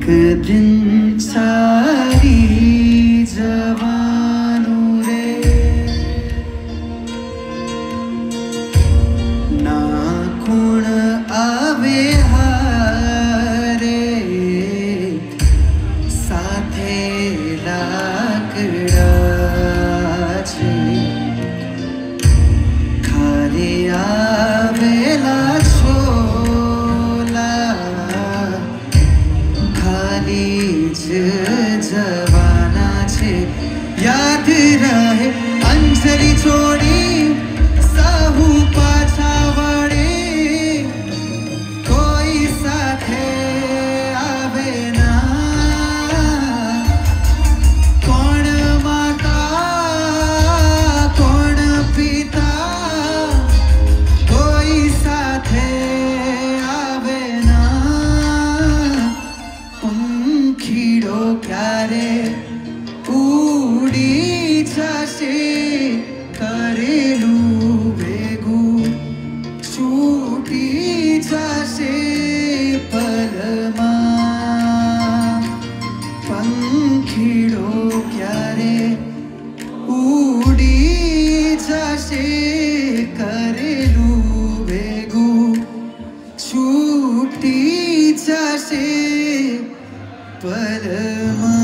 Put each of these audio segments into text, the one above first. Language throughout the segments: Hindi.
दिन सारी जवानू रे ना कुण आवे हारे साथे लाकड़ा छे खाली आवेला छोला खाली जवाना छे याद रहे अंजलि छोड़ी साहू पाछा वड़े कोई साथे आवे ना कोण माता कोण पिता कोई साथे आवे ना पंखीड़ो क्यारे उड़ी जशे करेलू भेगू छूटी जशे पलमा पंखीड़ो क्यारे उड़ी जशे करेलू भेगू छूटी जशे पलमा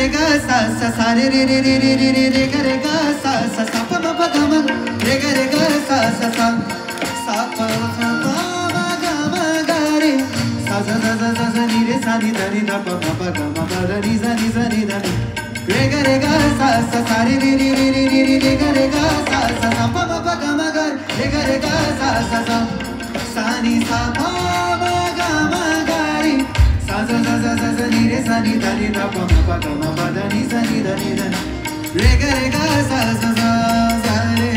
रे गा सा सा सा रे रे रे रे रे रे रे रे गा सा सा सा प प ग म रे गा सा सा सा सा प प म ग म ग रे सा सा सा सा सा नि रे सा नि ध नि ध प प प ग म प र नि सा नि ध नि रे गा सा सा सा रे रे रे रे रे रे रे गा सा सा सा प प प ग म ग रे गा सा सा सा सा नि सा प म ग म ग रे सा सा सा सा सा नि रे सा नि ध नि ध प प प ग म प ध नि सा नि ध नि रे गा सा सा सा सा रे